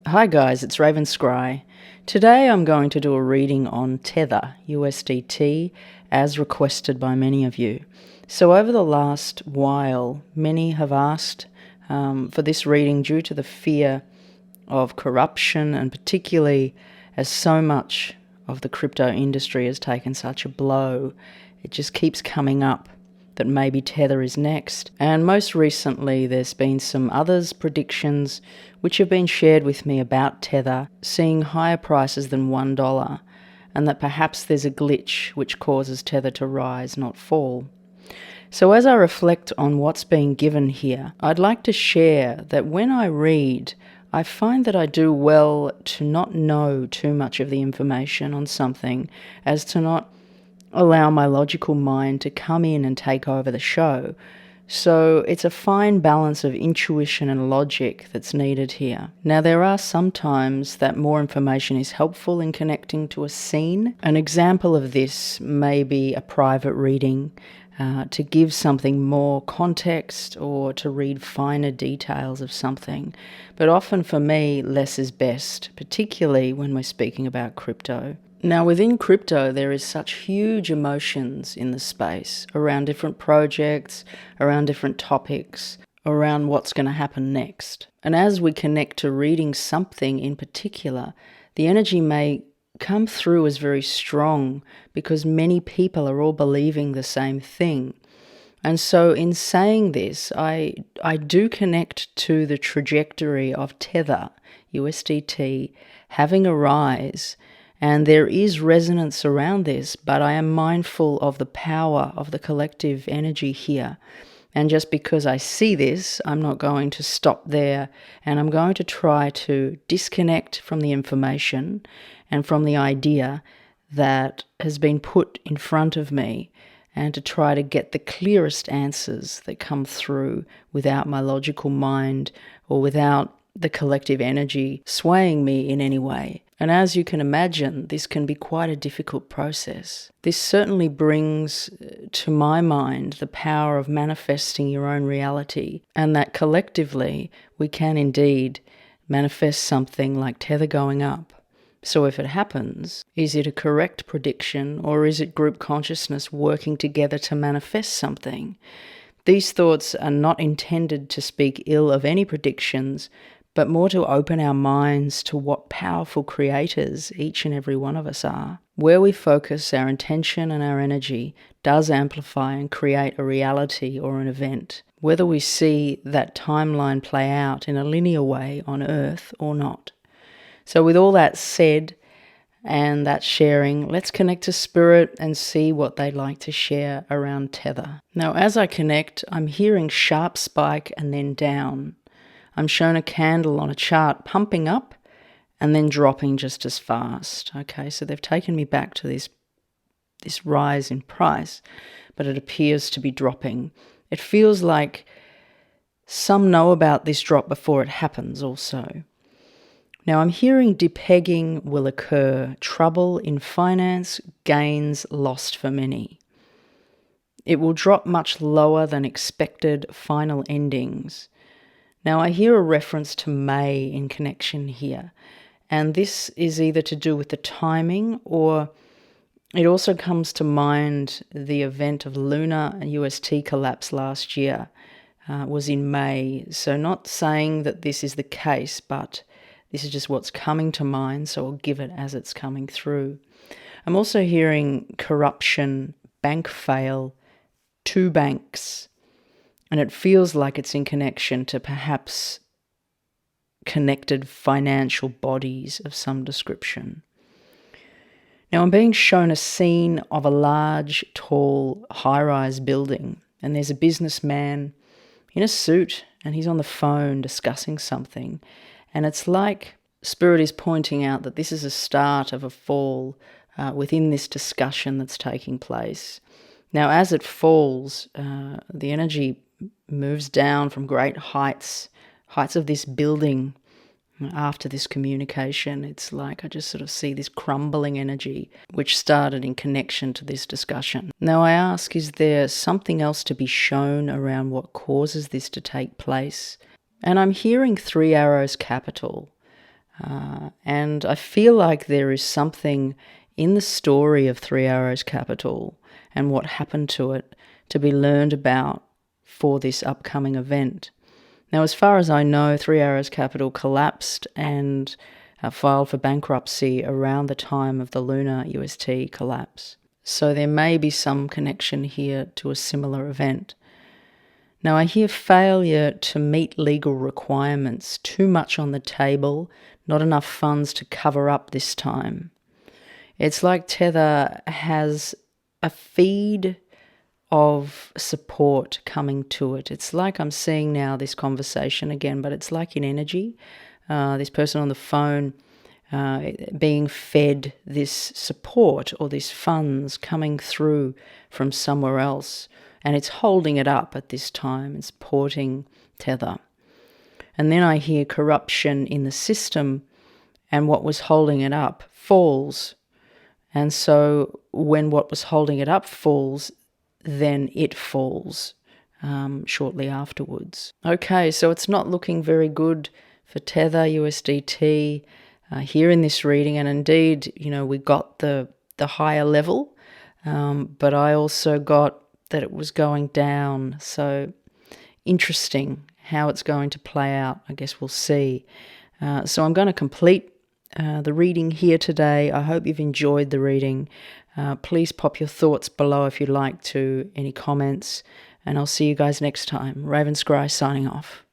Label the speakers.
Speaker 1: Hi guys, it's Raven Scry. Today I'm going to do a reading on Tether, USDT, as requested by many of you. So over the last while, many have asked for this reading due to the fear of corruption, and particularly as so much of the crypto industry has taken such a blow, it just keeps coming up that maybe Tether is next. And most recently there's been some others predictions which have been shared with me about Tether seeing higher prices than $1, and that perhaps there's a glitch which causes Tether to rise, not fall. So as I reflect on what's being given here, I'd like to share that when I read, I find that I do well to not know too much of the information on something, as to not allow my logical mind to come in and take over the show. So it's a fine balance of intuition and logic that's needed here. Now there are some times that more information is helpful in connecting to a scene. An example of this may be a private reading to give something more context or to read finer details of something. But often for me, less is best, particularly when we're speaking about crypto. Now within crypto there is such huge emotions in the space around different projects, around different topics, around what's going to happen next. And as we connect to reading something in particular, the energy may come through as very strong because many people are all believing the same thing. And so in saying this, I do connect to the trajectory of Tether, USDT, having a rise. And there is resonance around this, but I am mindful of the power of the collective energy here. And just because I see this, I'm not going to stop there, and I'm going to try to disconnect from the information and from the idea that has been put in front of me, and to try to get the clearest answers that come through without my logical mind or without the collective energy swaying me in any way. And as you can imagine, this can be quite a difficult process. This certainly brings to my mind the power of manifesting your own reality, and that collectively we can indeed manifest something like Tether going up. So if it happens, is it a correct prediction, or is it group consciousness working together to manifest something? These thoughts are not intended to speak ill of any predictions, but more to open our minds to what powerful creators each and every one of us are. Where we focus our intention and our energy does amplify and create a reality or an event, whether we see that timeline play out in a linear way on Earth or not. So with all that said and that sharing, let's connect to Spirit and see what they'd like to share around Tether. Now as I connect, I'm hearing sharp spike and then down. I'm shown a candle on a chart pumping up and then dropping just as fast. Okay, so they've taken me back to this rise in price, but it appears to be dropping. It feels like some know about this drop before it happens also. Now I'm hearing depegging will occur, trouble in finance, gains lost for many. It will drop much lower than expected final endings. Now I hear a reference to May in connection here, and this is either to do with the timing, or it also comes to mind the event of Luna and UST collapse last year was in May. So not saying that this is the case, but this is just what's coming to mind, so I'll give it as it's coming through. I'm also hearing corruption, bank fail, 2 banks. And it feels like it's in connection to perhaps connected financial bodies of some description. Now I'm being shown a scene of a large, tall, high-rise building, and there's a businessman in a suit and he's on the phone discussing something. And it's like Spirit is pointing out that this is a start of a fall within this discussion that's taking place. Now as it falls, the energy moves down from great heights of this building. After this communication, it's like I just sort of see this crumbling energy which started in connection to this discussion. Now I ask, is there something else to be shown around what causes this to take place? And I'm hearing 3 Arrows Capital. And I feel like there is something in the story of Three Arrows Capital and what happened to it to be learned about for this upcoming event. Now, as far as I know, Three Arrows Capital collapsed and filed for bankruptcy around the time of the Luna UST collapse. So there may be some connection here to a similar event. Now, I hear failure to meet legal requirements, too much on the table, not enough funds to cover up this time. It's like Tether has a feed of support coming to it. It's like I'm seeing now this conversation again, but it's like in energy. This person on the phone being fed this support or these funds coming through from somewhere else, and it's holding it up at this time and supporting Tether. And then I hear corruption in the system, and what was holding it up falls. And so when what was holding it up falls, then it falls shortly afterwards. Okay, so it's not looking very good for Tether USDT here in this reading, and indeed, we got the higher level, but I also got that it was going down. So interesting how it's going to play out. I guess we'll see. So I'm going to complete the reading here today. I hope you've enjoyed the reading. Please pop your thoughts below if you'd like to, any comments, and I'll see you guys next time. Raven Scry signing off.